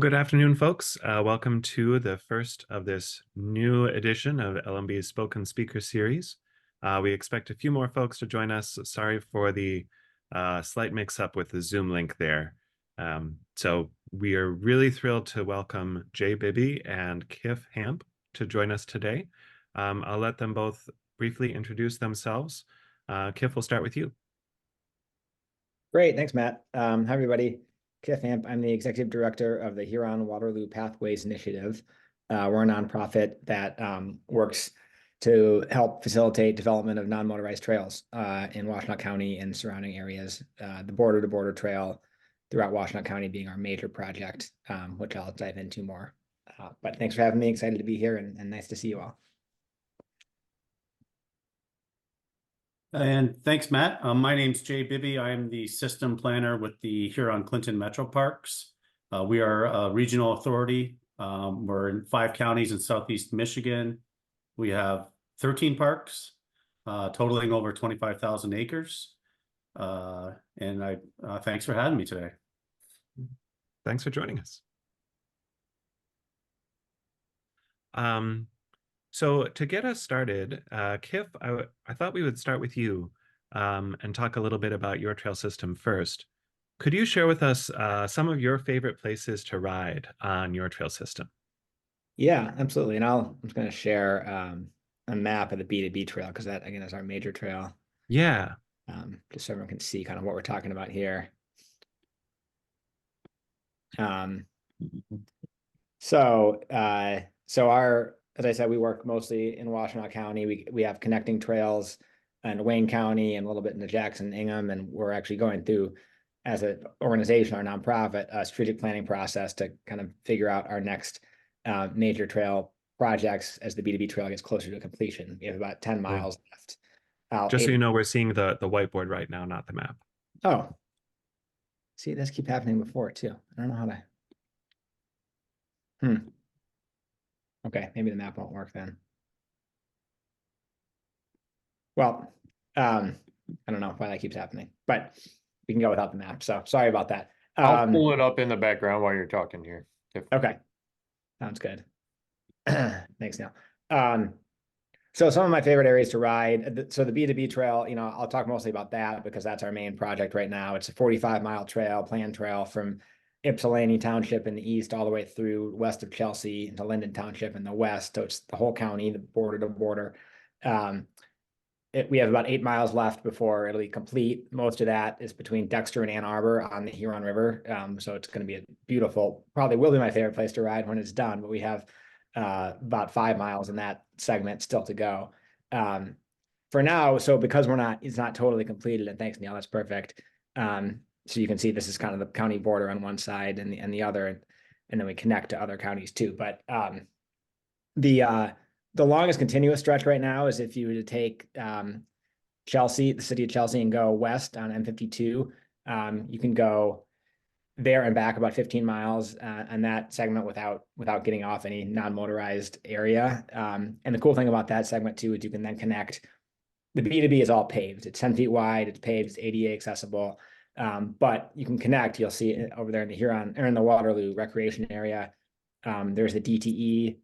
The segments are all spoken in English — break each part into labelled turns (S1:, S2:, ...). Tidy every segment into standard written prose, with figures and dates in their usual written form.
S1: good afternoon, folks. Welcome to the first of this new edition of LMB's Spoken Speaker Series. We expect a few more folks to join us. Sorry for the slight mix-up with the Zoom link there. So we are really thrilled to welcome Bibby and Kiff Hamp to join us today. I'll let them both briefly introduce themselves. Kiff, we'll start with you.
S2: Great, thanks, Matt. Hi, everybody. Kiff Hamp. I'm the executive director of the Huron Waterloo Pathways Initiative. We're a nonprofit that works to help facilitate development of non-motorized trails in Washtenaw County and surrounding areas. The border-to-border trail throughout Washtenaw County being our major project, which I'll dive into more. But thanks for having me. Excited to be here and nice to see you all.
S3: And thanks, Matt. My name's Bibby. I'm the system planner with the Huron-Clinton Metroparks. We are a regional authority. We're in 5 counties in Southeast Michigan. We have 13 parks, totaling over 25,000 acres. And thanks for having me today.
S1: Thanks for joining us. So to get us started, Kiff, I thought we would start with you and talk a little bit about your trail system first. Could you share with us some of your favorite places to ride on your trail system?
S2: Yeah, absolutely. And I'm just going to share a map of the B2B trail because that, again, is our major trail.
S1: Yeah.
S2: Just so everyone can see kind of what we're talking about here. As I said, we work mostly in Washtenaw County. We have connecting trails in Wayne County and a little bit into Jackson, Ingham, and we're actually going through, as an organization or nonprofit, a strategic planning process to kind of figure out our next major trail projects as the B2B trail gets closer to completion. We have about 10 miles left.
S1: Just so you know, we're seeing the whiteboard right now, not the map.
S2: Oh, see, this keep happening before too. I don't know how to. Okay, maybe the map won't work then. Well, I don't know why that keeps happening, but we can go without the map. So sorry about that.
S4: I'll pull it up in the background while you're talking here.
S2: Okay, sounds good. Thanks, Neil. So some of my favorite areas to ride. So the B2B trail, I'll talk mostly about that because that's our main project right now. It's a 45-mile trail, planned trail from Ypsilanti Township in the east all the way through west of Chelsea into Linden Township in the west. So it's the whole county, the border to border. We have about 8 miles left before it'll be complete. Most of that is between Dexter and Ann Arbor on the Huron River. So it's going to be a beautiful, probably will be my favorite place to ride when it's done, but we have about 5 miles in that segment still to go. For now, so because it's not totally completed, and thanks, Neil, that's perfect. So you can see this is kind of the county border on one side and the other, and then we connect to other counties too. But the longest continuous stretch right now is if you were to take Chelsea, the city of Chelsea, and go west on M52. You can go there and back about 15 miles on that segment without getting off any non-motorized area. And the cool thing about that segment too is you can then connect. The B2B is all paved. It's 10 feet wide. It's paved. It's ADA accessible. But you can connect. You'll see it over there in the Huron or in the Waterloo recreation area. There's the DTE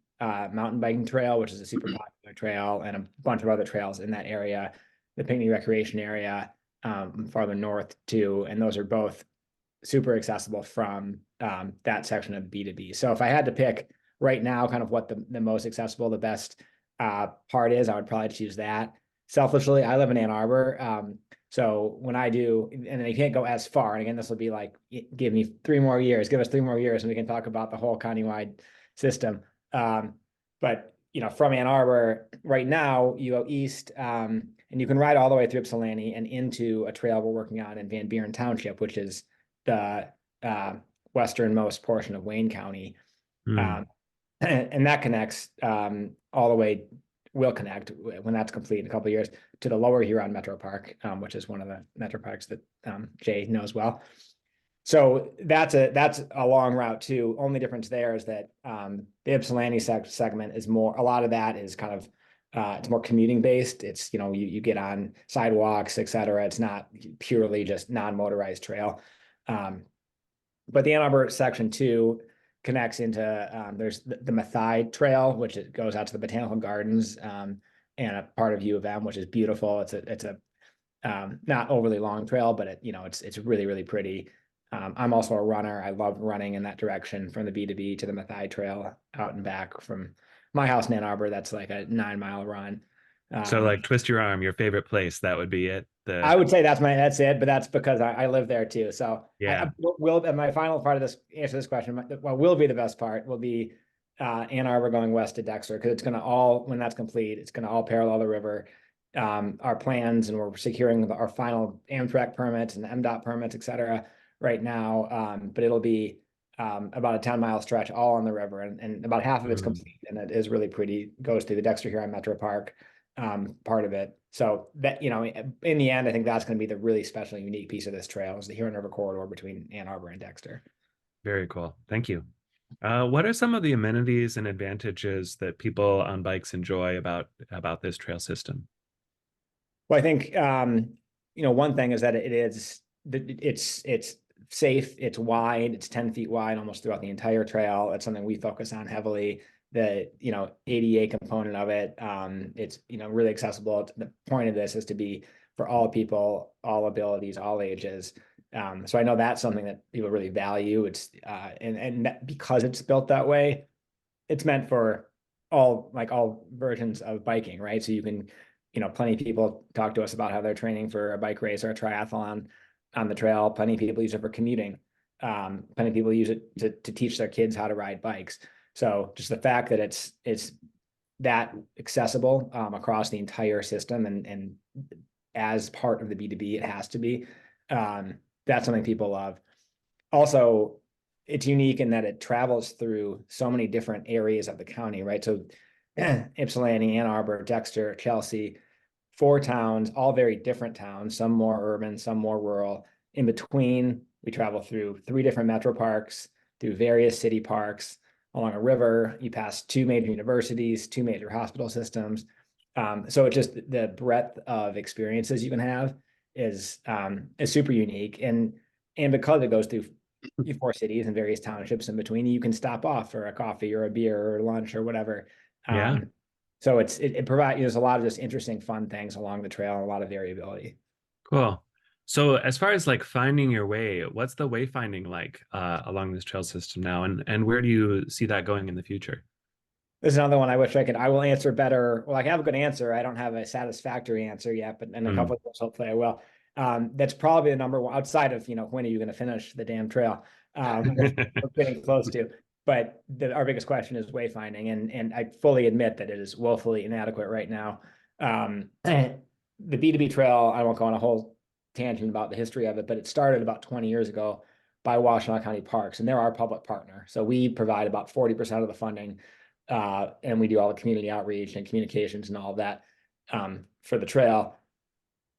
S2: mountain biking trail, which is a super popular trail, and a bunch of other trails in that area. The Pinckney recreation area farther north too, and those are both super accessible from that section of B2B. So if I had to pick right now, kind of what the most accessible, the best part is, I would probably choose that. Selfishly, I live in Ann Arbor. So when I do, and you can't go as far, and again, this will be like, give us 3 more years, and we can talk about the whole countywide system. But from Ann Arbor right now, you go east, and you can ride all the way through Ypsilanti and into a trail we're working on in Van Buren Township, which is the westernmost portion of Wayne County. And that connects all the way, will connect when that's complete in a couple of years to the lower Huron Metropark, which is one of the Metroparks that Jay knows well. So that's a long route too. Only difference there is that the Ypsilanti segment is more, a lot of that is kind of, it's more commuting based. It's, you get on sidewalks, et cetera. It's not purely just non-motorized trail. But the Ann Arbor section 2 connects into, there's the Mathai Trail, which it goes out to the Botanical Gardens, and a part of U of M, which is beautiful. It's a not overly long trail, but it's really, really pretty. I'm also a runner. I love running in that direction from the B2B to the Mathai Trail out and back from my house in Ann Arbor. That's like a 9-mile run.
S1: So like twist your arm, your favorite place, that would be it.
S2: I would say that's it, but that's because I live there too. So
S1: Yeah.
S2: and my final part of this answer this question, what will be the best part will be Ann Arbor going west to Dexter, because it's going to all, when that's complete, it's going to all parallel the river. Our plans, and we're securing our final Amtrak permits and MDOT permits, et cetera, right now. But it'll be about a 10-mile stretch all on the river, and about half of it's complete, and it is really pretty. Goes through the Dexter Huron Metropark part of it. So that, in the end, I think that's going to be the really special, unique piece of this trail, is the Huron River corridor between Ann Arbor and Dexter.
S1: Very cool. Thank you. What are some of the amenities and advantages that people on bikes enjoy about this trail system?
S2: Well, I think one thing is that it's safe, it's wide, it's 10 feet wide almost throughout the entire trail. It's something we focus on heavily. The ADA component of it, it's really accessible. The point of this is to be for all people, all abilities, all ages. So I know that's something that people really value. It's and because it's built that way, it's meant for all versions of biking, right? So you can, plenty of people talk to us about how they're training for a bike race or a triathlon on the trail. Plenty of people use it for commuting. Plenty of people use it to teach their kids how to ride bikes. So just the fact that it's that accessible across the entire system, and as part of the B2B, it has to be. That's something people love. Also, it's unique in that it travels through so many different areas of the county, right? So Ypsilanti, Ann Arbor, Dexter, Chelsea, 4 towns, all very different towns, some more urban, some more rural. In between, we travel through 3 different metro parks, through various city parks, along a river. You pass 2 major universities, 2 major hospital systems. So it's just the breadth of experiences you can have is super unique. And because it goes through 4 cities and various townships in between, you can stop off for a coffee or a beer or lunch or whatever.
S1: Yeah.
S2: So it provides, there's a lot of just interesting, fun things along the trail, and a lot of variability.
S1: Cool. So as far as like finding your way, what's the wayfinding like along this trail system now, and where do you see that going in the future?
S2: This is another one I wish I will answer better. Well, I have a good answer. I don't have a satisfactory answer yet, but in a couple of years, hopefully I will. That's probably the number one, outside of, when are you going to finish the damn trail? We're getting close to. But our biggest question is wayfinding, and I fully admit that it is woefully inadequate right now. The B2B trail, I won't go on a whole tangent about the history of it, but it started about 20 years ago by Washtenaw County Parks, and they're our public partner. So we provide about 40% of the funding, and we do all the community outreach and communications and all of that for the trail.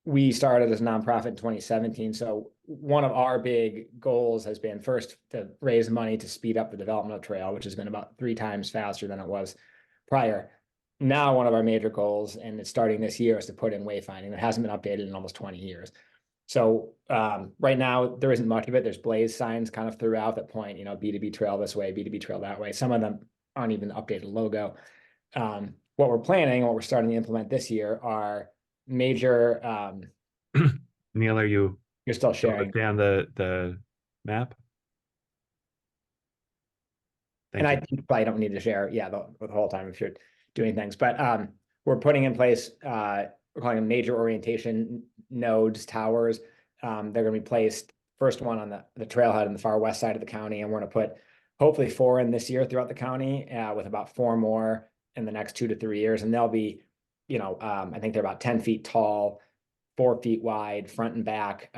S2: We started as a nonprofit in 2017. So one of our big goals has been first to raise money to speed up the development of the trail, which has been about 3 times faster than it was prior. Now, one of our major goals, and it's starting this year, is to put in wayfinding that hasn't been updated in almost 20 years. So right now, there isn't much of it. There's blaze signs kind of throughout that point, B2B trail this way, B2B trail that way. Some of them aren't even updated logo. What we're planning, what we're starting to implement this year are major.
S1: Neil, you're
S2: still sharing
S1: down the map?
S2: And I think you probably don't need to share, the whole time if you're doing things. But we're putting in place, we're calling them major orientation nodes, towers. They're going to be placed, first one on the trailhead in the far west side of the county, and we're going to put hopefully 4 in this year throughout the county, with about 4 more in the next 2 to 3 years. And they'll be, I think they're about 10 feet tall, 4 feet wide, front and back,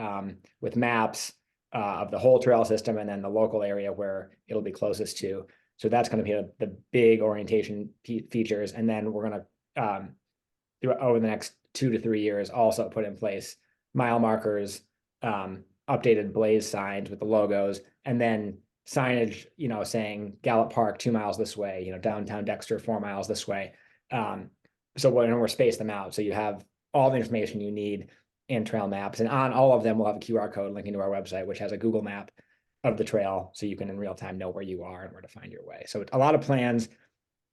S2: with maps of the whole trail system, and then the local area where it'll be closest to. So that's going to be the big orientation features. And then we're going to, over the next 2 to 3 years, also put in place mile markers, updated blaze signs with the logos, and then signage, saying Gallup Park 2 miles this way, downtown Dexter 4 miles this way. So we're space them out. So you have all the information you need in trail maps, and on all of them, we'll have a QR code linking to our website, which has a Google map of the trail, so you can in real time know where you are and where to find your way. So a lot of plans.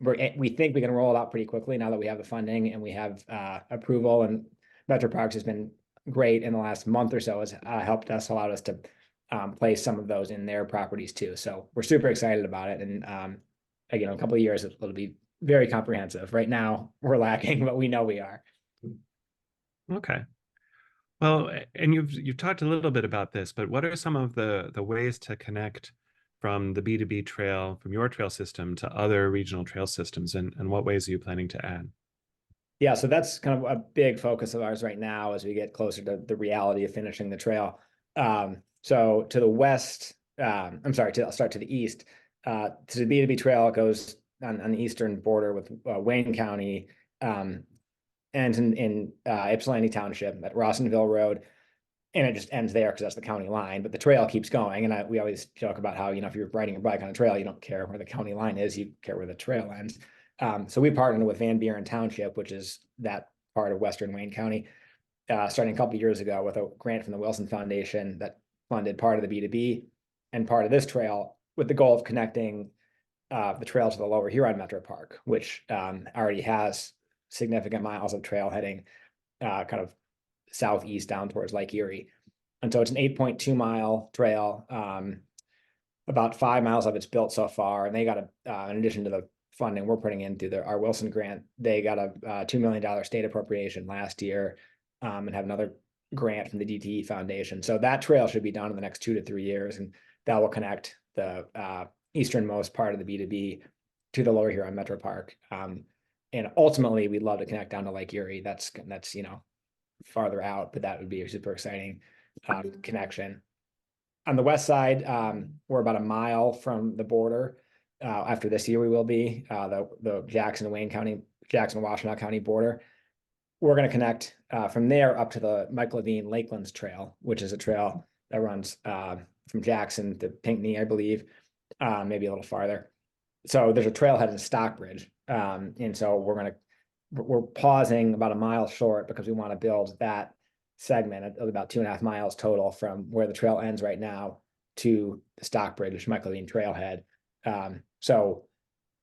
S2: We think we can roll it out pretty quickly now that we have the funding and we have approval, and Metroparks has been great in the last month or so, has helped us, allowed us to place some of those in their properties too. So we're super excited about it. And again, in a couple of years, it'll be very comprehensive. Right now we're lacking, but we know we are.
S1: Okay. Well, and you've talked a little bit about this, but what are some of the ways to connect from the B2B trail, from your trail system to other regional trail systems, and what ways are you planning to add?
S2: Yeah, so that's kind of a big focus of ours right now as we get closer to the reality of finishing the trail. So to the west, I'm sorry, I'll start to the east. To the B2B trail, it goes on the eastern border with Wayne County, ends in Ypsilanti Township at Rawsonville Road. And it just ends there because that's the county line, but the trail keeps going. And we always joke about how, if you're riding a bike on a trail, you don't care where the county line is, you care where the trail ends. So we partnered with Van Buren Township, which is that part of Western Wayne County, starting a couple of years ago with a grant from the Wilson Foundation that funded part of the B2B and part of this trail, with the goal of connecting the trail to the Lower Huron Metropark, which already has significant miles of trail heading kind of southeast down towards Lake Erie. And so it's an 8.2 mile trail. About 5 miles of it's built so far. And they got in addition to the funding we're putting in through our Wilson grant, they got a $2 million state appropriation last year, and have another grant from the DTE Foundation. So that trail should be done in the next 2 to 3 years. And that will connect the easternmost part of the B2B to the Lower Huron Metropark. And ultimately, we'd love to connect down to Lake Erie. That's farther out, but that would be a super exciting connection. On the west side, we're about a mile from the border. After this year, we will be the Jackson-Washtenaw County border. We're going to connect from there up to the Mike Levine Lakelands Trail, which is a trail that runs from Jackson to Pinckney, I believe, maybe a little farther. So there's a trailhead in Stockbridge, and so we're pausing about a mile short because we want to build that segment of about 2.5 miles total from where the trail ends right now to the Stockbridge, Mike Levine trailhead. So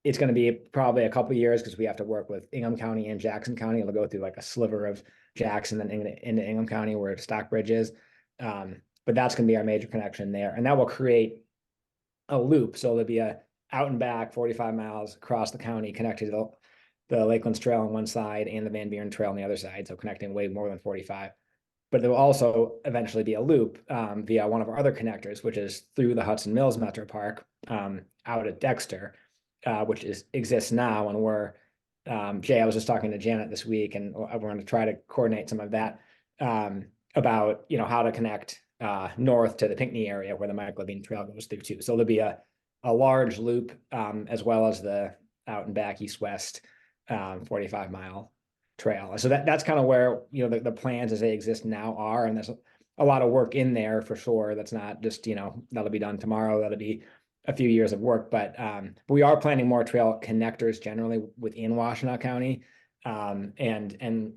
S2: it's going to be probably a couple of years because we have to work with Ingham County and Jackson County. It'll go through like a sliver of Jackson and into Ingham County where Stockbridge is. But that's going to be our major connection there. And that will create a loop. So there'll be a out and back 45 miles across the county connected to the Lakelands Trail on one side and the Van Buren Trail on the other side. So connecting way more than 45. But there will also eventually be a loop via one of our other connectors, which is through the Hudson Mills Metropark out at Dexter, which exists now. And we're, Jay, I was just talking to Janet this week, and we're going to try to coordinate some of that about, how to connect north to the Pinckney area where the Mike Levine Trail goes through too. So there'll be a large loop as well as the out and back east-west 45-mile trail. So that's kind of where, the plans as they exist now are. And there's a lot of work in there for sure. That's not just, that'll be done tomorrow. That'll be a few years of work, but we are planning more trail connectors generally within Washtenaw County. And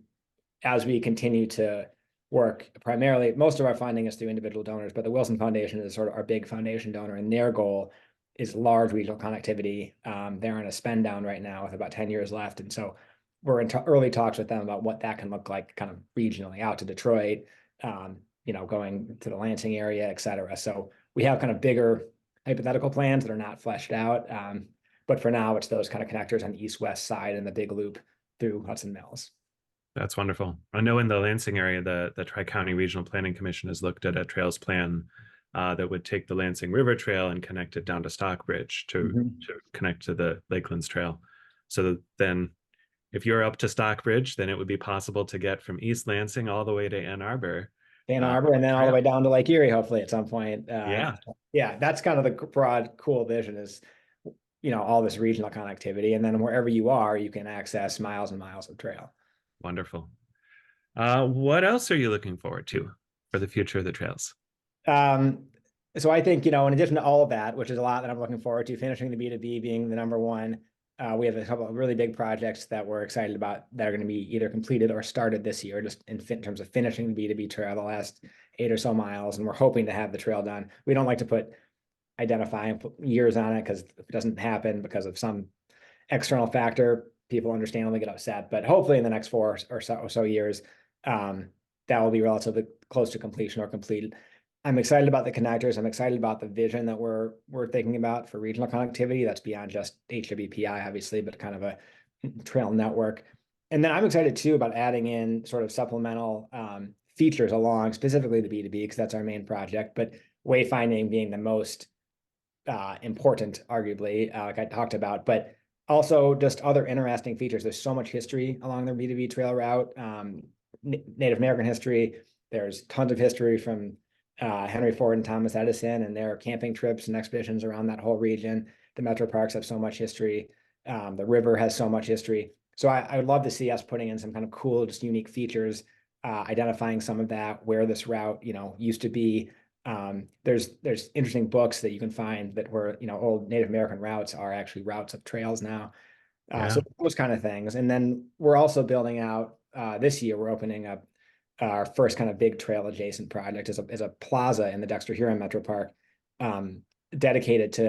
S2: as we continue to work, primarily, most of our funding is through individual donors, but the Wilson Foundation is sort of our big foundation donor, and their goal is large regional connectivity. They're in a spend down right now with about 10 years left. And so we're in early talks with them about what that can look like kind of regionally out to Detroit, going to the Lansing area, et cetera. So we have kind of bigger hypothetical plans that are not fleshed out. But for now, it's those kind of connectors on the east-west side and the big loop through Hudson Mills.
S1: That's wonderful. I know in the Lansing area, the Tri-County Regional Planning Commission has looked at a trails plan that would take the Lansing River Trail and connect it down to Stockbridge to connect to the Lakelands Trail. So then if you're up to Stockbridge, then it would be possible to get from East Lansing all the way to Ann Arbor.
S2: And then all the way down to Lake Erie, hopefully at some point. Yeah, that's kind of the broad, cool vision is, all this regional connectivity. And then wherever you are, you can access miles and miles of trail.
S1: Wonderful. What else are you looking forward to for the future of the trails?
S2: So I think, in addition to all of that, which is a lot that I'm looking forward to, finishing the B2B being the number one, we have a couple of really big projects that we're excited about that are going to be either completed or started this year, just in terms of finishing the B2B trail, the last 8 or so miles. And we're hoping to have the trail done. We don't like to put identify and put years on it, because if it doesn't happen because of some external factor, people understandably get upset. But hopefully in the next 4 or so years, that will be relatively close to completion or complete. I'm excited about the connectors. I'm excited about the vision that we're thinking about for regional connectivity. That's beyond just HWPI, obviously, but kind of a trail network. And then I'm excited too about adding in sort of supplemental features along, specifically the B2B, because that's our main project, but wayfinding being the most important, arguably, like I talked about, but also just other interesting features. There's so much history along the B2B trail route, Native American history. There's tons of history from Henry Ford and Thomas Edison and their camping trips and expeditions around that whole region. The metro parks have so much history. The river has so much history. So I would love to see us putting in some kind of cool, just unique features, identifying some of that, where this route, used to be. There's interesting books that you can find that were, old Native American routes are actually routes of trails now. So those kind of things. And then we're also building out, this year, we're opening up our first kind of big trail adjacent project is a plaza in the Dexter Huron Metropark, dedicated to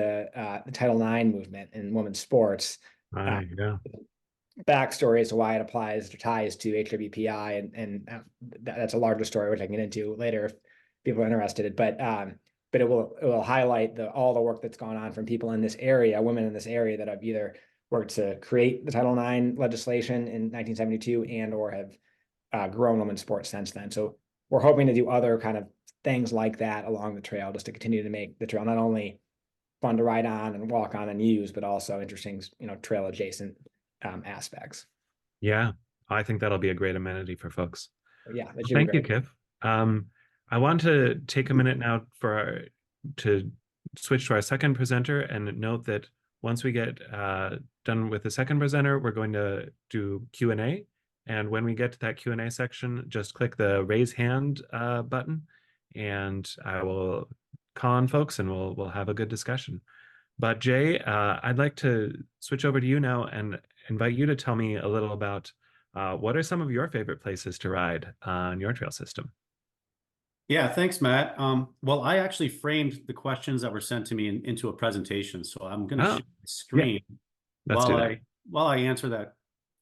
S2: the Title IX movement in women's sports.
S1: Yeah.
S2: Backstory as to why it applies or ties to HWPI, and that's a larger story, which I can get into later if people are interested. But it will highlight all the work that's gone on from people in this area, women in this area, that have either worked to create the Title IX legislation in 1972 and or have grown women's sports since then. So we're hoping to do other kind of things like that along the trail, just to continue to make the trail not only fun to ride on and walk on and use, but also interesting, trail adjacent aspects.
S1: Yeah, I think that'll be a great amenity for folks.
S2: Yeah,
S1: Thank you, Kiff. I want to take a minute now to switch to our second presenter and note that once we get done with the second presenter, we're going to do Q&A. And when we get to that Q&A section, just click the raise hand button, and I will call on folks and we'll have a good discussion. But Jay, I'd like to switch over to you now and invite you to tell me a little about what are some of your favorite places to ride on your trail system?
S3: Yeah, thanks, Matt. Well, I actually framed the questions that were sent to me into a presentation, so I'm going to share the screen while I answer that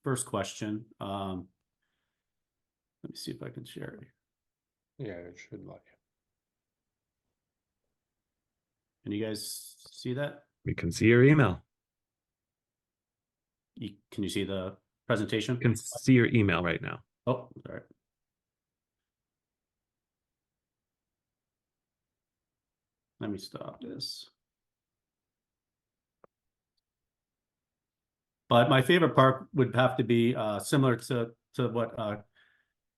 S3: first question. Let me see if I can share it.
S4: Yeah, it should like it.
S3: Can you guys see that?
S1: We can see your email.
S3: Can you see the presentation?
S1: You can see your email right now.
S3: Oh, sorry. Let me stop this. But my favorite park would have to be similar to what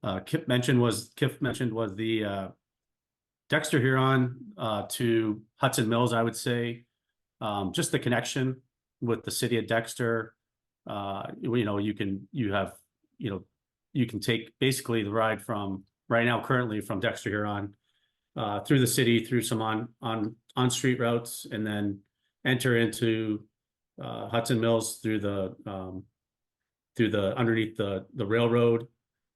S3: Kiff mentioned was the Dexter Huron to Hudson Mills. I would say just the connection with the city of Dexter. You can take basically the ride from currently from Dexter Huron through the city, through some on street routes, and then enter into Hudson Mills through the underneath the railroad,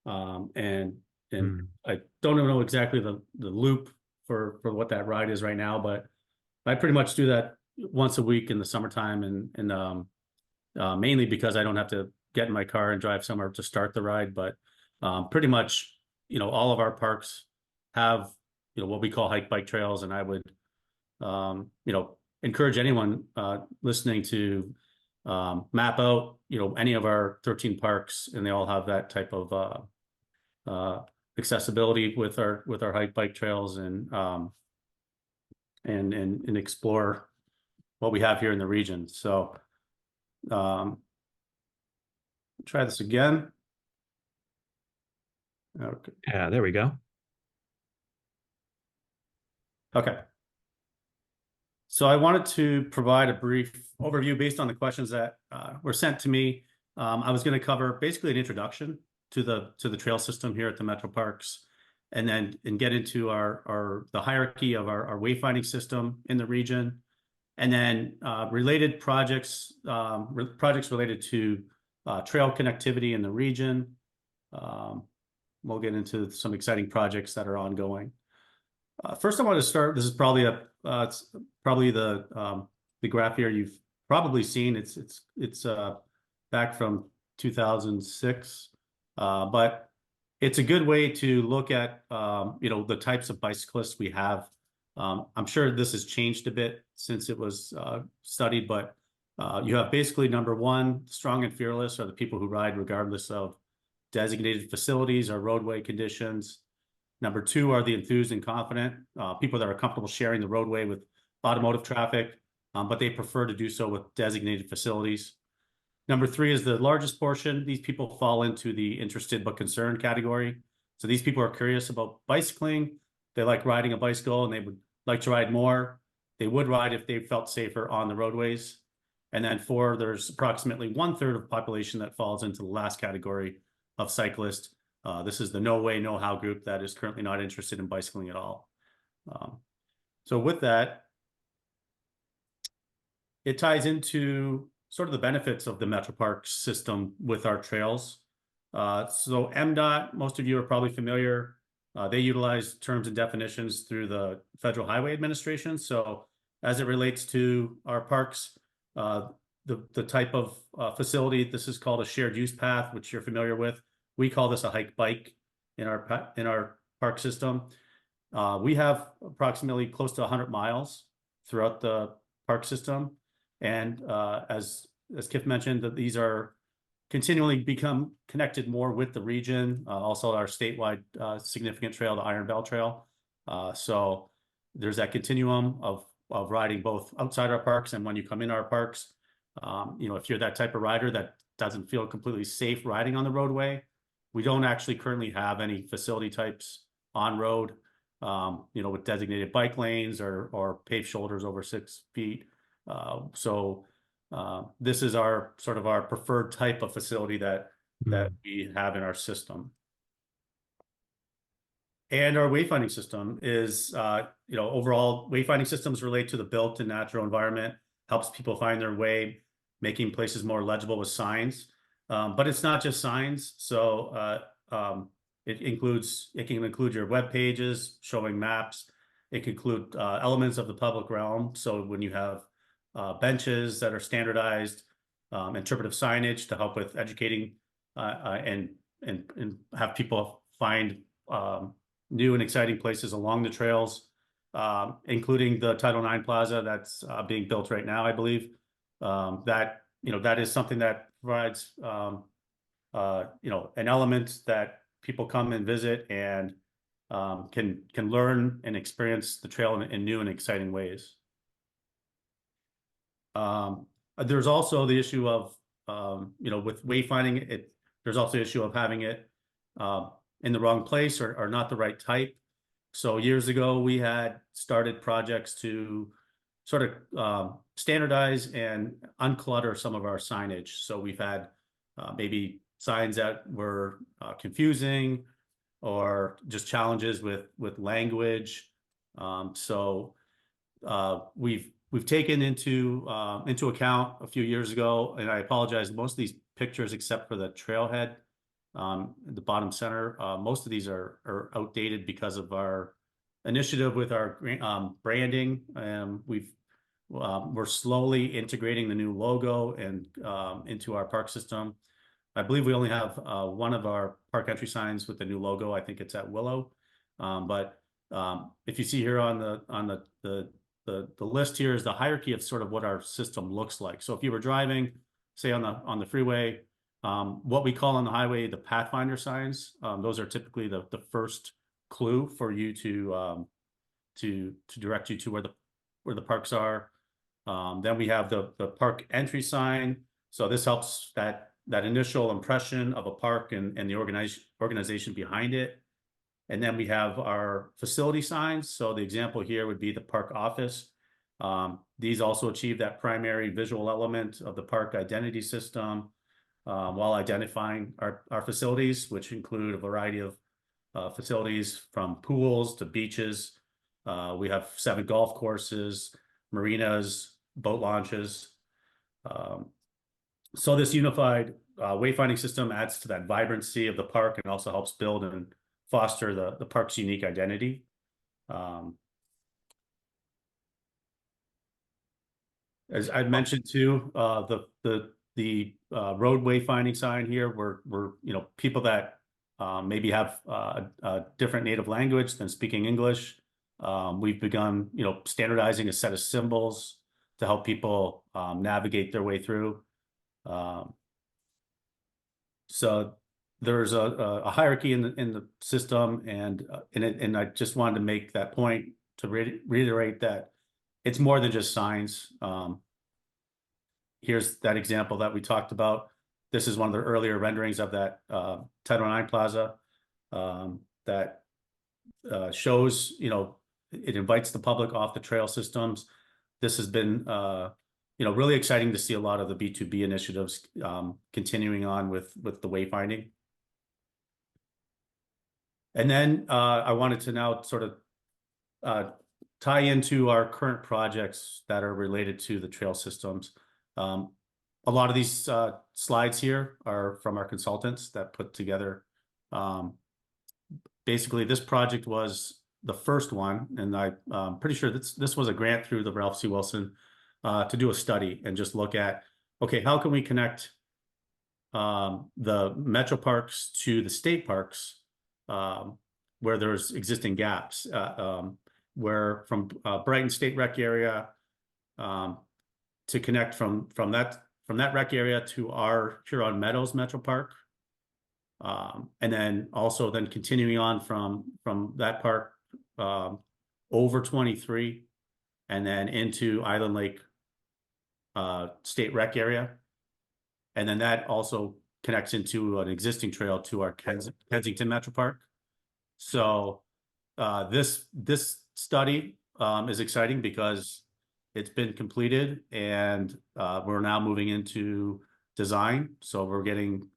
S3: and I don't know exactly the loop for what that ride is right now, but I pretty much do that once a week in the summertime, and mainly because I don't have to get in my car and drive somewhere to start the ride. But pretty much, all of our parks have what we call hike bike trails, and I would encourage anyone listening to map out any of our 13 parks, and they all have that type of accessibility with our hike bike trails, and explore what we have here in the region. So try this again. Okay.
S1: Yeah, there we go.
S3: Okay. So I wanted to provide a brief overview based on the questions that were sent to me. I was going to cover basically an introduction to the trail system here at the Metro Parks, and then get into the hierarchy of our wayfinding system in the region, and then related projects related to trail connectivity in the region. We'll get into some exciting projects that are ongoing. First, I want to start. This is probably it's probably the graph here you've probably seen. It's back from 2006, but it's a good way to look at the types of bicyclists we have. I'm sure this has changed a bit since it was studied, but you have basically number one, strong and fearless are the people who ride regardless of designated facilities or roadway conditions. Number two are the enthused and confident, people that are comfortable sharing the roadway with automotive traffic, but they prefer to do so with designated facilities. Number three is the largest portion. These people fall into the interested but concerned category. So these people are curious about bicycling. They like riding a bicycle and they would like to ride more. They would ride if they felt safer on the roadways. And then four, there's approximately 1/3 of the population that falls into the last category of cyclists. This is the no way, no how group that is currently not interested in bicycling at all. So with that, it ties into sort of the benefits of the Metroparks system with our trails. So MDOT, most of you are probably familiar. They utilize terms and definitions through the Federal Highway Administration. So as it relates to our parks, the type of facility, this is called a shared use path, which you're familiar with. We call this a hike bike in our park system. We have approximately close to 100 miles throughout the park system. And as Kiff mentioned, that these are continually become connected more with the region. Also our statewide significant trail, the Iron Bell Trail. So there's that continuum of riding both outside our parks and when you come in our parks. If you're that type of rider that doesn't feel completely safe riding on the roadway, we don't actually currently have any facility types on road, with designated bike lanes or paved shoulders over 6 feet. So this is our preferred type of facility that we have in our system. And our wayfinding system is, overall wayfinding systems relate to the built and natural environment, helps people find their way, making places more legible with signs. But it's not just signs. So it can include your web pages showing maps. It can include elements of the public realm. So when you have benches that are standardized, interpretive signage to help with educating and have people find new and exciting places along the trails, including the Title IX Plaza that's being built right now, I believe. That is something that provides an element that people come and visit and can learn and experience the trail in new and exciting ways. There's also the issue of with wayfinding, there's also the issue of having it in the wrong place or not the right type. So years ago, we had started projects to sort of standardize and unclutter some of our signage. So we've had maybe signs that were confusing or just challenges with language. So we've taken into account a few years ago, and I apologize, most of these pictures, except for the trailhead in the bottom center, most of these are outdated because of our initiative with our branding. We're slowly integrating the new logo and into our park system. I believe we only have one of our park entry signs with the new logo. I think it's at Willow. But if you see here on the list here is the hierarchy of sort of what our system looks like. So if you were driving, say on the freeway, what we call on the highway the Pathfinder signs, those are typically the first clue for you to direct you to where the parks are. Then we have the park entry sign. So this helps that initial impression of a park and the organization behind it. And then we have our facility signs. So the example here would be the park office. These also achieve that primary visual element of the park identity system while identifying our facilities, which include a variety of facilities from pools to beaches. We have 7 golf courses, marinas, boat launches. So this unified wayfinding system adds to that vibrancy of the park and also helps build and foster the park's unique identity. As I mentioned too, the road wayfinding sign here, we're people that maybe have a different native language than speaking English. We've begun standardizing a set of symbols to help people navigate their way through. So there's a hierarchy in the system, and I just wanted to make that point to reiterate that it's more than just signs. Here's that example that we talked about. This is one of the earlier renderings of that Title IX Plaza that shows, it invites the public off the trail systems. This has been, really exciting to see a lot of the B2B initiatives continuing on with the wayfinding. And then I wanted to now sort of tie into our current projects that are related to the trail systems. A lot of these slides here are from our consultants that put together. Basically, this project was the first one, and I'm pretty sure this was a grant through the Ralph C. Wilson to do a study and just look at, okay, how can we connect the metro parks to the state parks where there's existing gaps, where from Brighton State Rec area to connect from that rec area to our Huron Meadows Metro Park, and then also continuing on from that park over 23, and then into Island Lake State Rec area, and then that also connects into an existing trail to our Kensington Metro Park. So this study is exciting because it's been completed, and we're now moving into design. So we're getting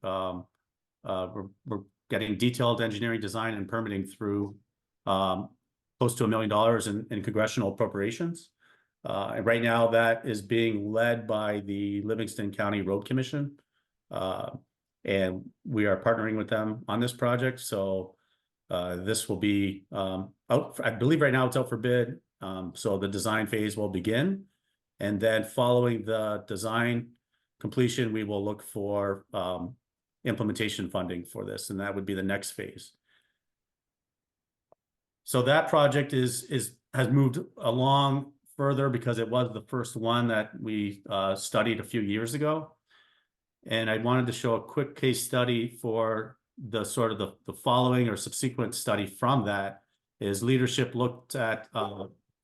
S3: detailed engineering design and permitting through close to $1 million in congressional appropriations. And right now that is being led by the Livingston County Road Commission. And we are partnering with them on this project. So this will be out, I believe right now it's out for bid. So the design phase will begin. And then following the design completion, we will look for implementation funding for this. And that would be the next phase. So that project has moved along further because it was the first one that we studied a few years ago. And I wanted to show a quick case study for the sort of the following or subsequent study from that. Is leadership looked at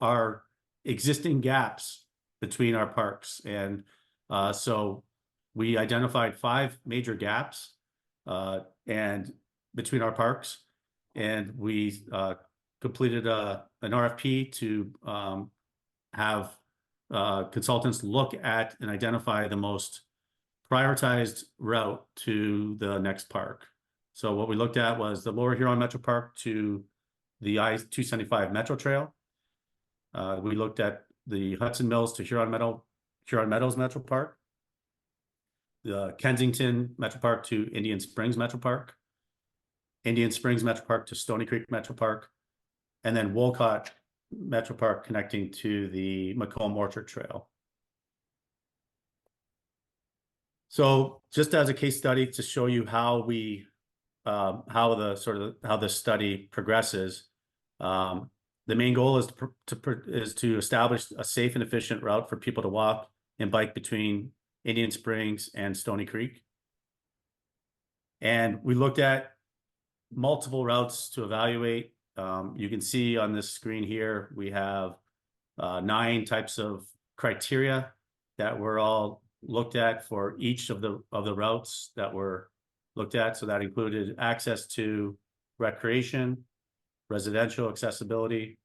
S3: our existing gaps between our parks. And so we identified 5 major gaps and between our parks. And we completed an RFP to have consultants look at and identify the most prioritized route to the next park. So what we looked at was the Lower Huron Metro Park to the I-275 Metro Trail. We looked at the Hudson Mills to Huron Meadows Metro Park, the Kensington Metro Park to Indian Springs Metro Park, Indian Springs Metro Park to Stony Creek Metro Park, and then Wolcott Metro Park connecting to the Macomb Orchard Trail. So just as a case study to show you how we how this study progresses, the main goal is to establish a safe and efficient route for people to walk and bike between Indian Springs and Stony Creek. And we looked at multiple routes to evaluate. You can see on this screen here, we have 9 types of criteria that were all looked at for each of the routes that were looked at. So that included access to recreation, residential accessibility,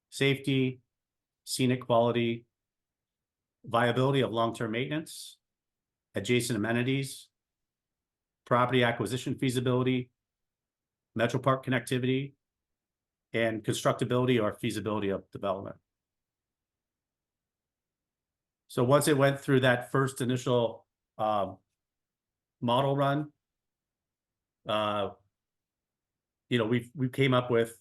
S3: safety, scenic quality, viability of long-term maintenance, adjacent amenities, property acquisition feasibility, metro park connectivity, and constructability or feasibility of development. So once it went through that first initial model run, we came up with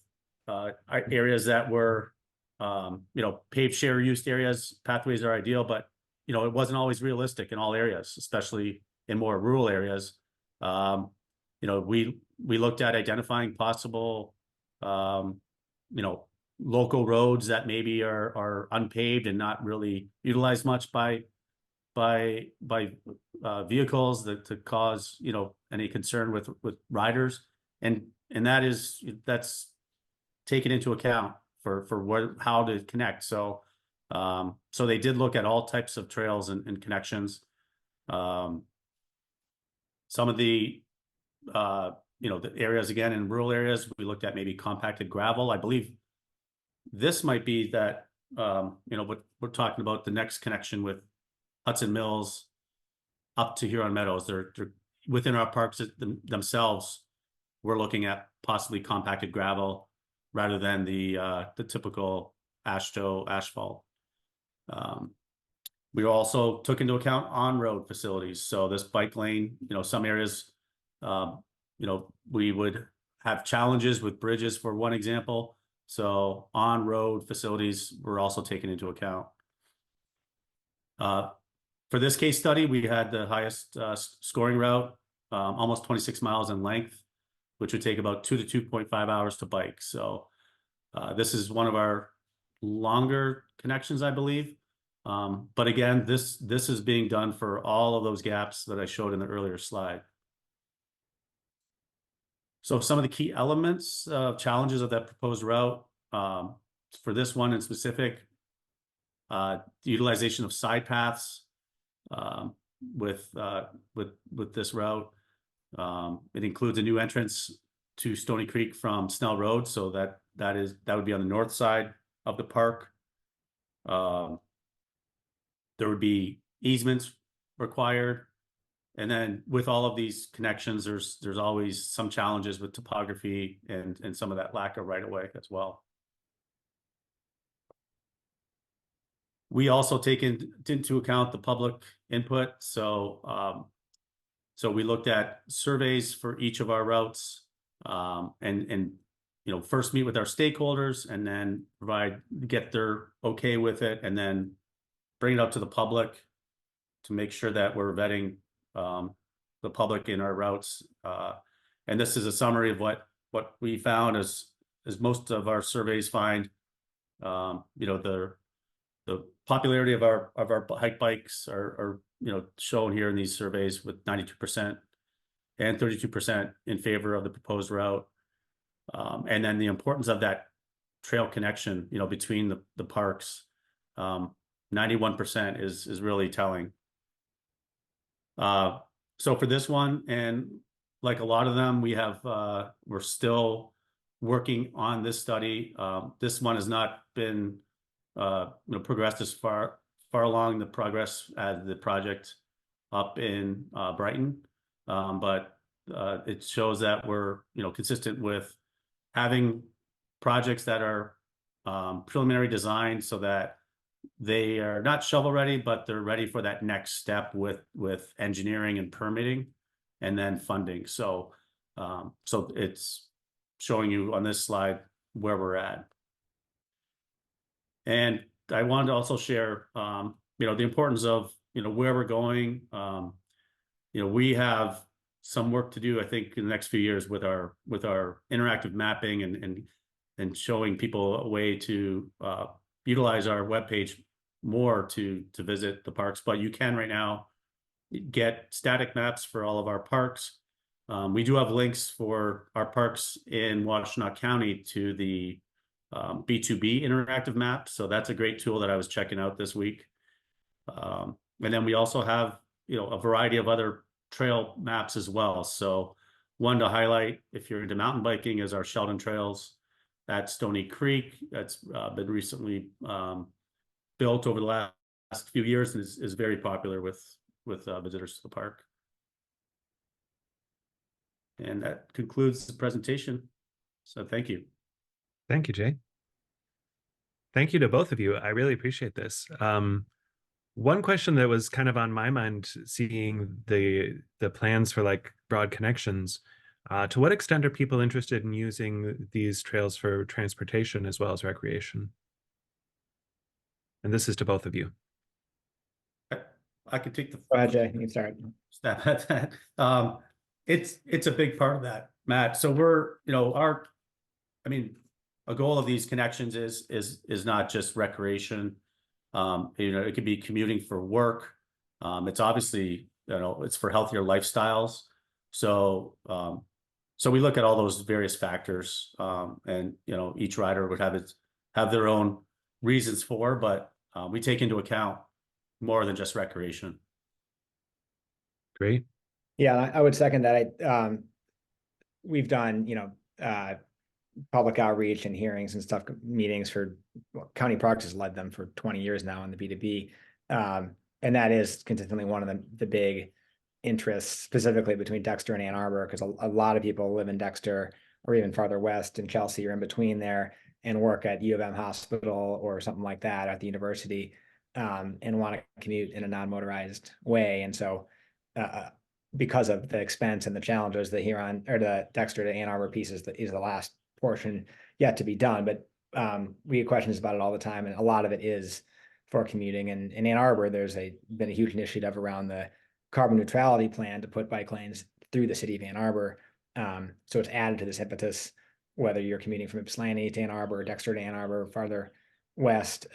S3: areas that were paved share use areas, pathways are ideal, but it wasn't always realistic in all areas, especially in more rural areas. We looked at identifying possible, local roads that maybe are unpaved and not really utilized much by vehicles that cause any concern with riders, and that's taken into account for how to connect. So they did look at all types of trails and connections. Some of the the areas, again, in rural areas, we looked at maybe compacted gravel. I believe this might be that what we're talking about, the next connection with Hudson Mills up to Huron Meadows. They're within our parks themselves. We're looking at possibly compacted gravel rather than the typical asphalt. We also took into account on-road facilities. So this bike lane, some areas, we would have challenges with bridges, for one example. So on-road facilities were also taken into account. For this case study, we had the highest scoring route, almost 26 miles in length, which would take about 2 to 2.5 hours to bike. So this is one of our longer connections, I believe. But again, this is being done for all of those gaps that I showed in the earlier slide. So some of the key elements, challenges of that proposed route, for this one in specific, the utilization of side paths with this route. It includes a new entrance to Stony Creek from Snell Road, so that would be on the north side of the park. There would be easements required, and then with all of these connections, there's always some challenges with topography and some of that lack of right-of-way as well. We also take into account the public input. So we looked at surveys for each of our routes, and first meet with our stakeholders, and then get their okay with it, and then bring it up to the public to make sure that we're vetting the public in our routes. And this is a summary of what we found as most of our surveys find. The popularity of our hike bikes are shown here in these surveys, with 92% and 32% in favor of the proposed route. And then the importance of that trail connection, between the parks, 91% is really telling. So for this one, and like a lot of them, we're still working on this study. This one has not been progressed as far along the progress as the project up in Brighton, but it shows that we're consistent with having projects that are preliminary design, so that they are not shovel ready, but they're ready for that next step with engineering and permitting, and then funding. So it's showing you on this slide where we're at. And I wanted to also share, the importance of, where we're going. We have some work to do, I think, in the next few years with our interactive mapping and showing people a way to utilize our webpage more to visit the parks. But you can right now get static maps for all of our parks. We do have links for our parks in Washtenaw County to the B2B interactive map. So that's a great tool that I was checking out this week. And then we also have, a variety of other trail maps as well. So one to highlight, if you're into mountain biking, is our Sheldon Trails at Stony Creek. That's been recently built over the last few years, and is very popular with visitors to the park. And that concludes the presentation. So thank you.
S1: Thank you, Jay. Thank you to both of you. I really appreciate this. One question that was kind of on my mind, seeing the plans for like broad connections, to what extent are people interested in using these trails for transportation as well as recreation? And this is to both of you.
S3: I could take the
S2: Go ahead, Jay, you can start.
S3: stab at that. It's a big part of that, Matt. So we're, a goal of these connections is not just recreation. It could be commuting for work. It's obviously, it's for healthier lifestyles. So we look at all those various factors, and each rider would have their own reasons for, but we take into account more than just recreation.
S1: Great.
S2: Yeah, I would second that. We've done, public outreach and hearings and stuff, meetings for County Parks has led them for 20 years now in the B2B. And that is consistently one of the big interests, specifically between Dexter and Ann Arbor, because a lot of people live in Dexter or even farther west in Chelsea or in between there and work at U of M Hospital or something like that at the university, and want to commute in a non-motorized way. And so because of the expense and the challenges, the Huron or the Dexter to Ann Arbor piece is the last portion yet to be done. But we get questions about it all the time, and a lot of it is for commuting. And in Ann Arbor, there's been a huge initiative around the carbon neutrality plan to put bike lanes through the city of Ann Arbor. So it's added to this impetus, whether you're commuting from Ypsilanti to Ann Arbor, or Dexter to Ann Arbor, farther west,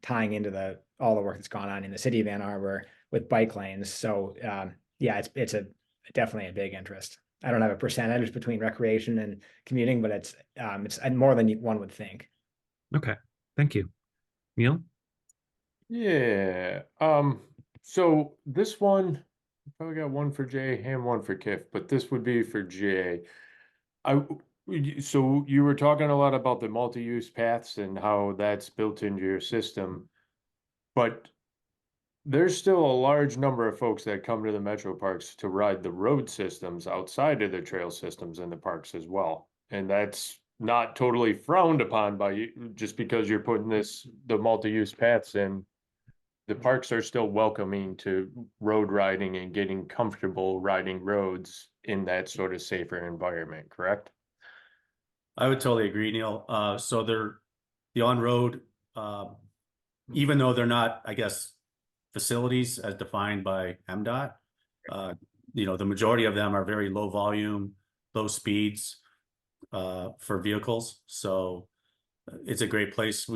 S2: tying into all the work that's gone on in the city of Ann Arbor with bike lanes. So yeah, it's definitely a big interest. I don't have a percentage between recreation and commuting, but it's more than one would think.
S1: Okay, thank you. Neil?
S4: Yeah. So this one, probably got one for Jay and one for Kiff, but this would be for Jay. So you were talking a lot about the multi-use paths and how that's built into your system, but there's still a large number of folks that come to the metro parks to ride the road systems outside of the trail systems in the parks as well. And that's not totally frowned upon by you just because you're putting the multi-use paths in. The parks are still welcoming to road riding and getting comfortable riding roads in that sort of safer environment, correct?
S3: I would totally agree, Neil. So the on-road, even though they're not, I guess, facilities as defined by MDOT, the majority of them are very low volume, low speeds for vehicles. So it's a great place.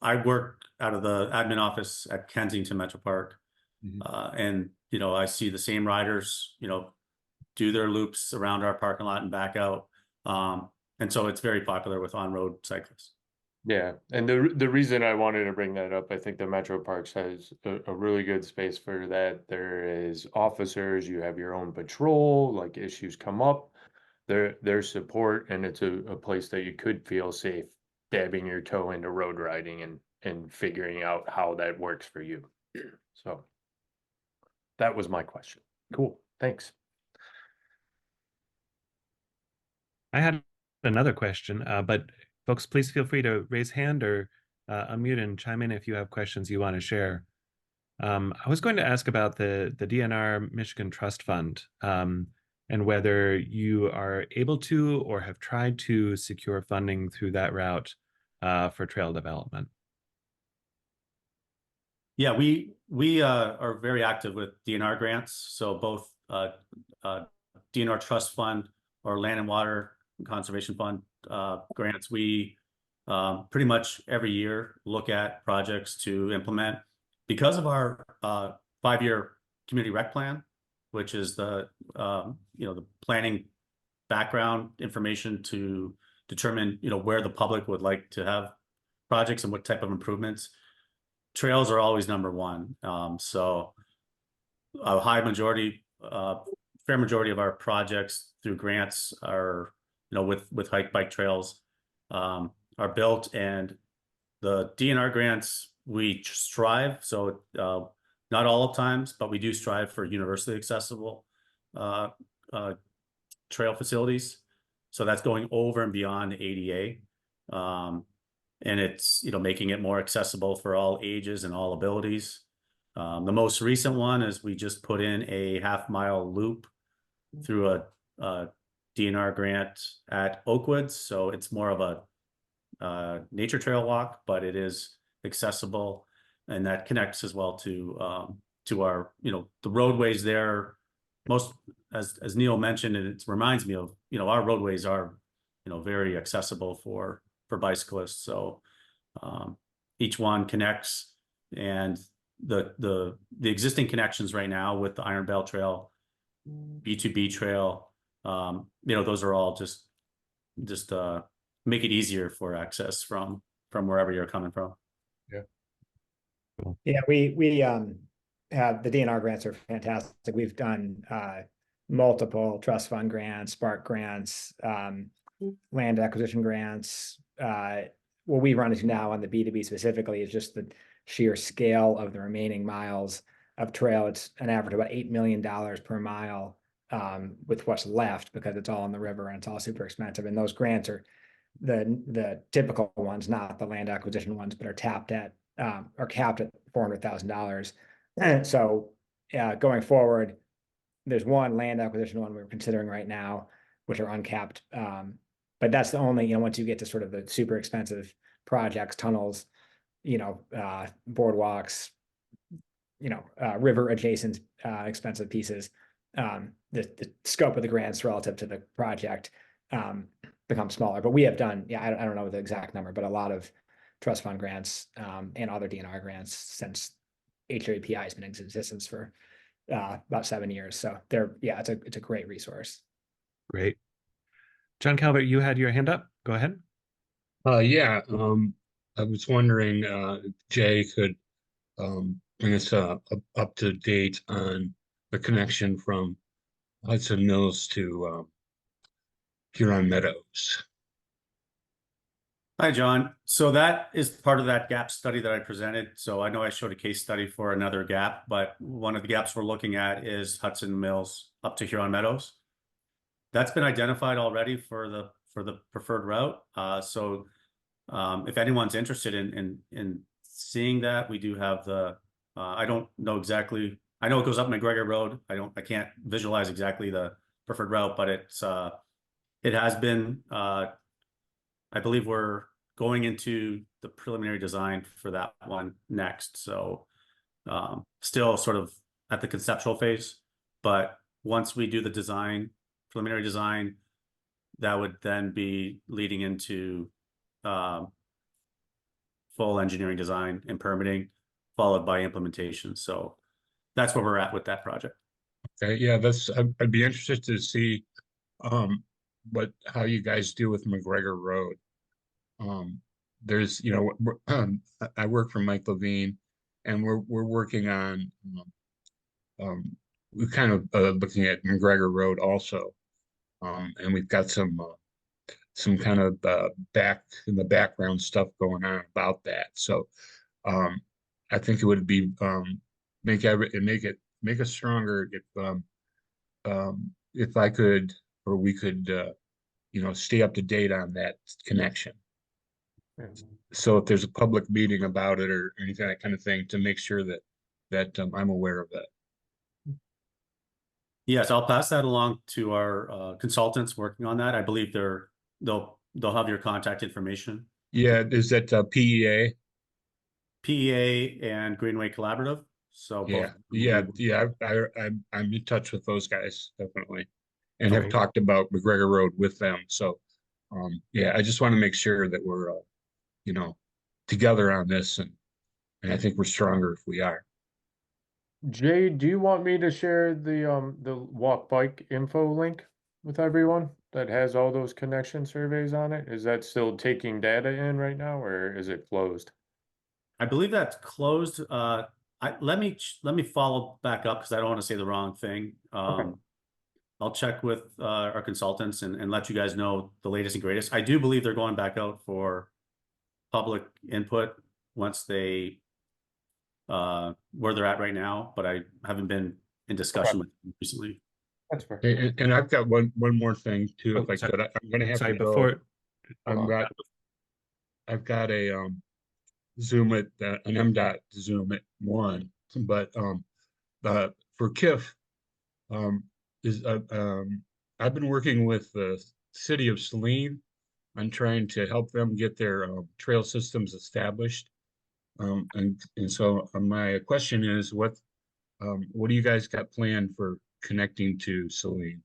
S3: I work out of the admin office at Kensington Metropark, and I see the same riders, do their loops around our parking lot and back out. And so it's very popular with on-road cyclists.
S4: Yeah, and the reason I wanted to bring that up, I think the Metro Parks has a really good space for that. There is officers, you have your own patrol, like issues come up, there's support, and it's a place that you could feel safe dabbing your toe into road riding and figuring out how that works for you. So that was my question. Cool, thanks.
S1: I had another question, but folks, please feel free to raise hand or unmute and chime in if you have questions you want to share. I was going to ask about the DNR Michigan Trust Fund, and whether you are able to or have tried to secure funding through that route for trail development.
S3: Yeah, we are very active with DNR grants. So both DNR Trust Fund or Land and Water Conservation Fund grants. We pretty much every year look at projects to implement because of our 5-year community rec plan, which is the planning background information to determine where the public would like to have projects and what type of improvements. Trails are always number one. So a fair majority of our projects through grants are with hike bike trails are built, and the DNR grants we strive, so not all times, but we do strive for universally accessible trail facilities. So that's going over and beyond ADA, and it's making it more accessible for all ages and all abilities. The most recent one is we just put in a half-mile loop through a DNR grant at Oakwoods. So it's more of a nature trail walk, but it is accessible. and that connects as well to our, the roadways there. Most, as Neil mentioned, and it reminds me of, our roadways are, very accessible for bicyclists. So each one connects, and the existing connections right now with the Iron Bell Trail, B2B Trail, those are all just make it easier for access from wherever you're coming from.
S2: Yeah, we have the DNR grants are fantastic. We've done multiple trust fund grants, Spark grants, land acquisition grants. What we run into now on the B2B specifically is just the sheer scale of the remaining miles of trail. It's an average of about $8 million per mile with what's left, because it's all on the river and it's all super expensive. And those grants are the typical ones, not the land acquisition ones, but are capped at $400,000. And so going forward, there's one land acquisition one we're considering right now, which are uncapped. But that's the only, once you get to sort of the super expensive projects, tunnels, boardwalks, river adjacent expensive pieces, the scope of the grants relative to the project becomes smaller. But we have done, I don't know the exact number, but a lot of trust fund grants and other DNR grants since HRAPI has been in existence for about 7 years. So it's a great resource.
S1: Great. John Calvert, you had your hand up. Go ahead.
S5: Yeah, I was wondering if Jay could bring us up to date on the connection from Hudson Mills to Huron Meadows.
S3: Hi, John. So that is part of that gap study that I presented. So I know I showed a case study for another gap, but one of the gaps we're looking at is Hudson Mills up to Huron Meadows. That's been identified already for the preferred route. So if anyone's interested in seeing that, we do have the I don't know exactly. I know it goes up McGregor Road. I can't visualize exactly the preferred route, but it has been. I believe we're going into the preliminary design for that one next. So still sort of at the conceptual phase, but once we do the preliminary design, that would then be leading into full engineering design and permitting, followed by implementation. So that's where we're at with that project.
S5: Okay, yeah, I'd be interested to see how you guys deal with McGregor Road. There's, I work for Mike Levine, and we're working on we're kind of looking at McGregor Road also, and we've got some kind of back in the background stuff going on about that. So I think it would be make it stronger if I could, or we could stay up to date on that connection. So if there's a public meeting about it or anything, that kind of thing, to make sure that I'm aware of that.
S3: Yes, I'll pass that along to our consultants working on that. I believe they'll have your contact information.
S5: Yeah, is that PEA?
S3: PEA and Greenway Collaborative. So
S5: I'm in touch with those guys definitely, and have talked about McGregor Road with them. So I just want to make sure that we're together on this, and I think we're stronger if we are.
S4: Jay, do you want me to share the walk bike info link with everyone that has all those connection surveys on it? Is that still taking data in right now, or is it closed?
S3: I believe that's closed. Let me follow back up, because I don't want to say the wrong thing.
S4: Okay.
S3: I'll check with our consultants and let you guys know the latest and greatest. I do believe they're going back out for public input once they where they're at right now, but I haven't been in discussion with them recently.
S4: That's fair.
S5: And I've got one more thing too, if I could. I'm going to have to go.
S1: Before
S5: I've got a Zoom at an MDOT Zoom at 1, but for Kiff I've been working with the city of Saline on trying to help them get their trail systems established. And so my question is, what do you guys got planned for connecting to Saline?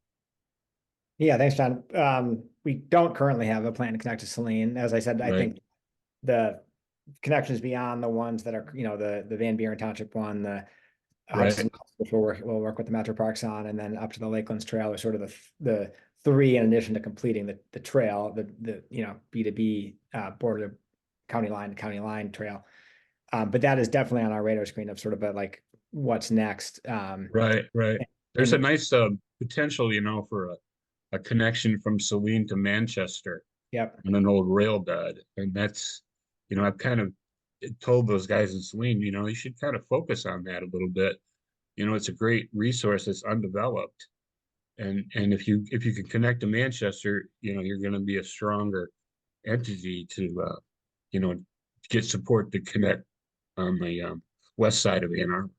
S2: Yeah, thanks, John. We don't currently have a plan to connect to Saline. As I said, I
S5: Right.
S2: think the connections beyond the ones that are, the Van Buren Township one, the Hudson,
S5: Right.
S2: which we'll work with the Metroparks on, and then up to the Lakelands Trail are sort of the three in addition to completing the trail, the B2B border county line to county line trail. But that is definitely on our radar screen of sort of like what's next.
S5: Right. There's a
S2: and
S5: nice potential, for a connection from Saline to Manchester
S2: Yep.
S5: on an old rail bed. And that's, I've kind of told those guys in Saline, you should kind of focus on that a little bit. It's a great resource that's undeveloped. And if you can connect to Manchester, you're going to be a stronger entity to get support to connect on the west side of Ann Arbor.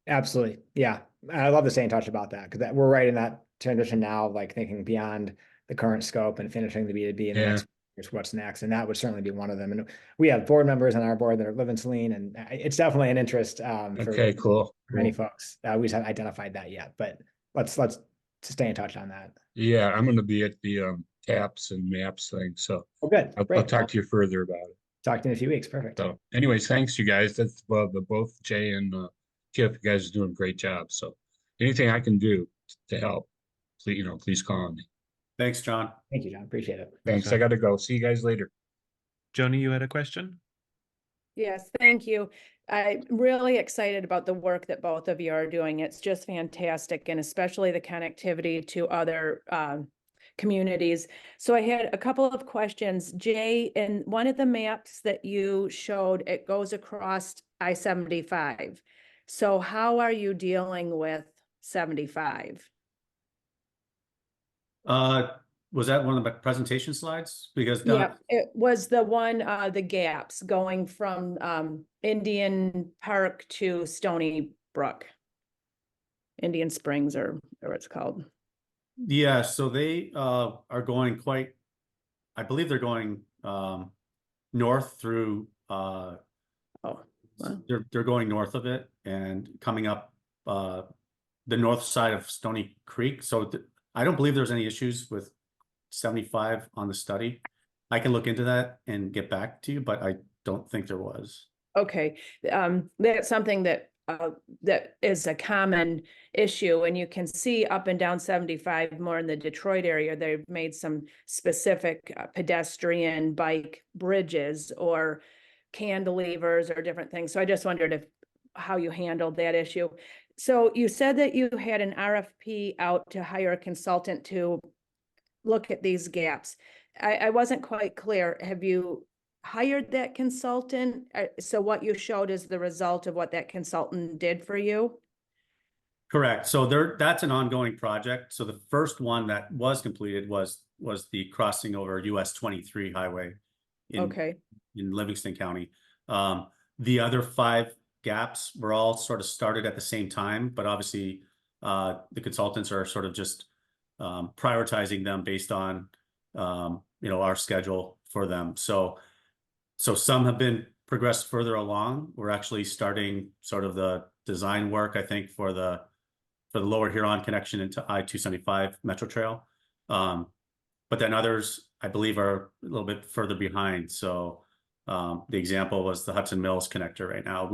S2: Absolutely. Yeah. I love the stay in touch about that because we're right in that transition now, like thinking beyond the current scope and finishing the B2B in the next years, what's next. And that would certainly be one of them. And we have board members on our board that live in Saline, and it's definitely an interest
S5: Okay,
S2: for
S5: cool.
S2: many folks. We just haven't identified that yet, but let's stay in touch on that.
S5: Yeah, I'm going to be at the TAPS and MAPS thing. So
S2: Oh, good.
S5: I'll talk to you further about it.
S2: Talk to you in a few weeks. Perfect.
S5: So anyways, thanks you guys. That's both Jay and Kiff, you guys are doing a great job. So anything I can do to help, please call on me.
S3: Thanks, John.
S2: Thank you, John. Appreciate it.
S5: Thanks. I got to go. See you guys later.
S1: Joni, you had a question?
S6: Yes, thank you. I'm really excited about the work that both of you are doing. It's just fantastic, and especially the connectivity to other communities. So I had a couple of questions. Jay, in one of the maps that you showed, it goes across I-75. So how are you dealing with 75?
S3: Was that one of the presentation slides? Because
S6: Yeah, it was the one, the gaps going from Indian Park to Stony Brook. Indian Springs or whatever it's called.
S3: Yeah, so they are going I believe they're going north through
S6: Oh, wow.
S3: they're going north of it and coming up the north side of Stony Creek. So I don't believe there's any issues with 75 on the study. I can look into that and get back to you, but I don't think there was.
S6: Okay, that's something that is a common issue, and you can see up and down 75 more in the Detroit area. They've made some specific pedestrian bike bridges or cantilevers or different things. So I just wondered how you handled that issue. So you said that you had an RFP out to hire a consultant to look at these gaps. I wasn't quite clear. Have you hired that consultant? So what you showed is the result of what that consultant did for you?
S3: Correct. So that's an ongoing project. So the first one that was completed was the crossing over US 23 highway in Livingston County. The other 5 gaps were all sort of started at the same time, but obviously the consultants are sort of just prioritizing them based on our schedule for them. So some have been progressed further along. We're actually starting sort of the design work, I think, for the Lower Huron connection into I-275 Metro Trail. But then others, I believe, are a little bit further behind. So the example was the Hudson Mills connector right now.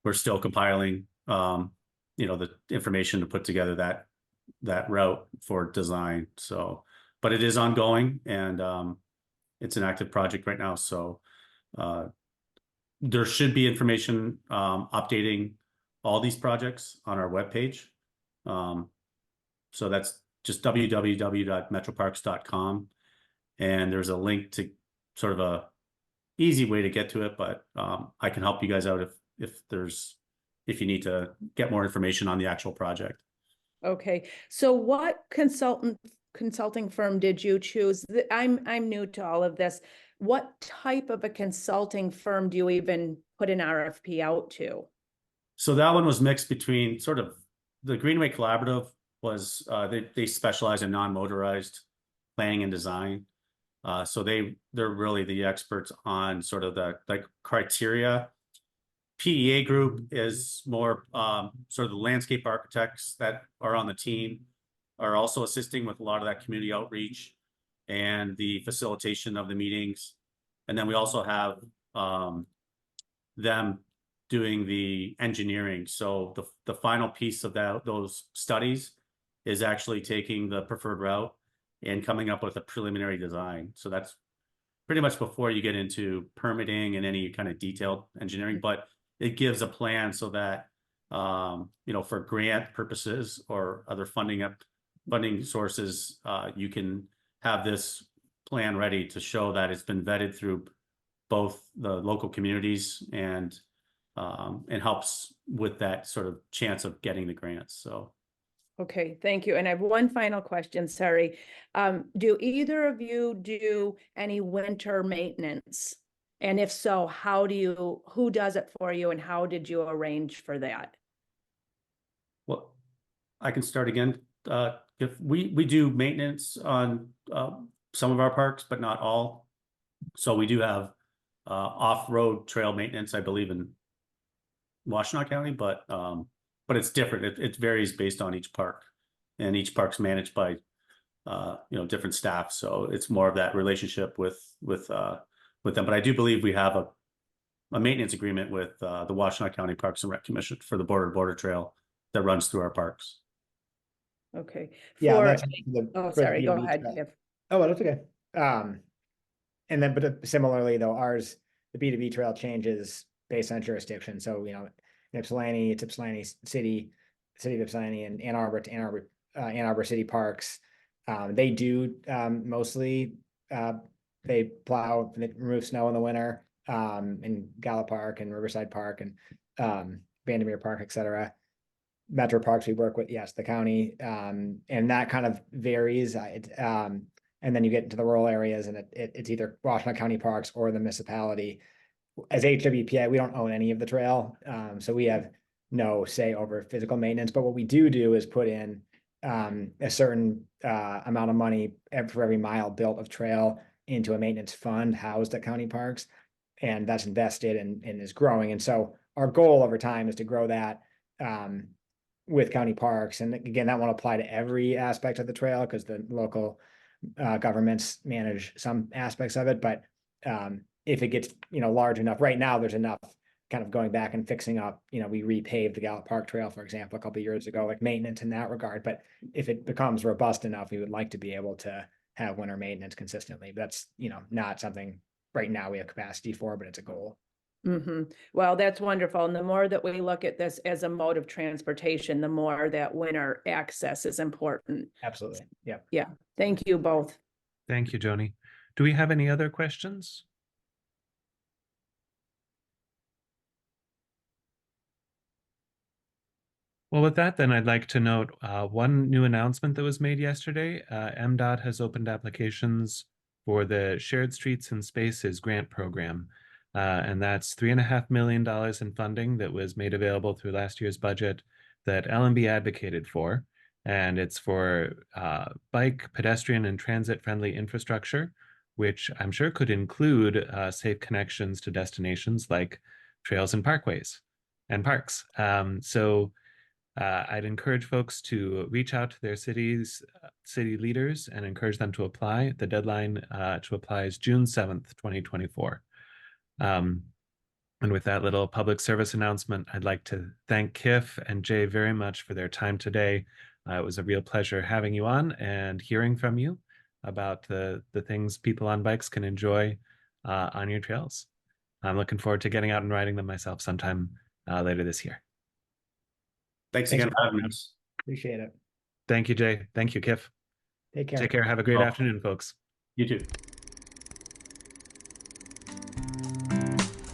S3: We're still compiling, the information to put together that route for design. So, but it is ongoing, and it's an active project right now. So there should be information updating all these projects on our webpage. So that's just www.metroparks.com. And there's a link to sort of a easy way to get to it, but I can help you guys out if you need to get more information on the actual project.
S6: Okay, so what consulting firm did you choose? I'm new to all of this. What type of a consulting firm do you even put an RFP out to?
S3: So that one was mixed between sort of the Greenway Collaborative was they specialize in non-motorized planning and design. So they're really the experts on sort of the like criteria. PEA group is more sort of the landscape architects that are on the team are also assisting with a lot of that community outreach and the facilitation of the meetings. And then we also have them doing the engineering. So the final piece of those studies is actually taking the preferred route and coming up with a preliminary design. So that's pretty much before you get into permitting and any kind of detailed engineering, but it gives a plan so that, for grant purposes or other funding sources, you can have this plan ready to show that it's been vetted through both the local communities and helps with that sort of chance of getting the grants. So.
S6: Okay, thank you. And I have one final question, sorry. Do either of you do any winter maintenance? And if so, who does it for you and how did you arrange for that?
S3: Well, I can start again. If we do maintenance on some of our parks, but not all. So we do have off-road trail maintenance, I believe, in Washtenaw County, but it's different. It varies based on each park, and each park's managed by different staff. So it's more of that relationship with them. But I do believe we have a maintenance agreement with the Washtenaw County Parks and Rec Commission for the border trail that runs through our parks.
S6: Okay.
S2: Yeah.
S6: Sorry, go ahead, Kiff.
S2: Oh, well, that's okay. And then, but similarly though, the B2B trail changes based on jurisdiction. So, Ypsilanti, it's Ypsilanti City of Ypsilanti, and Ann Arbor to Ann Arbor City Parks. They do mostly they plow, they remove snow in the winter in Gallup Park and Riverside Park and Vandermeer Park, etc. Metro Parks we work with, yes, the county, and that kind of varies. And then you get into the rural areas, and it's either Washtenaw County Parks or the municipality. As HWPI, we don't own any of the trail, so we have no say over physical maintenance. But what we do is put in a certain amount of money for every mile built of trail into a maintenance fund housed at county parks, and that's invested and is growing. And so our goal over time is to grow that with county parks. And again, that won't apply to every aspect of the trail because the local governments manage some aspects of it. But if it gets large enough, right now there's enough kind of going back and fixing up. We repaved the Gallup Park Trail, for example, a couple of years ago, like maintenance in that regard. But if it becomes robust enough, we would like to be able to have winter maintenance consistently. But that's not something right now we have capacity for, but it's a goal.
S6: Mm-hmm. Well, that's wonderful. And the more that we look at this as a mode of transportation, the more that winter access is important.
S2: Absolutely. Yeah.
S6: Yeah. Thank you both.
S1: Thank you, Joni. Do we have any other questions? Well, with that, then I'd like to note one new announcement that was made yesterday. MDOT has opened applications for the Shared Streets and Spaces grant program. And that's $3.5 million in funding that was made available through last year's budget that LMB advocated for. And it's for bike, pedestrian, and transit-friendly infrastructure, which I'm sure could include safe connections to destinations like trails and parkways and parks. I'd encourage folks to reach out to their city leaders and encourage them to apply. The deadline to apply is June 7th, 2024. And with that little public service announcement, I'd like to thank Kiff and Jay very much for their time today. It was a real pleasure having you on and hearing from you about the things people on bikes can enjoy on your trails. I'm looking forward to getting out and riding them myself sometime later this year.
S3: Thanks again for having us.
S2: Appreciate it.
S1: Thank you, Jay. Thank you, Kiff.
S2: Take care.
S1: Take care. Have a great afternoon, folks.
S3: You too.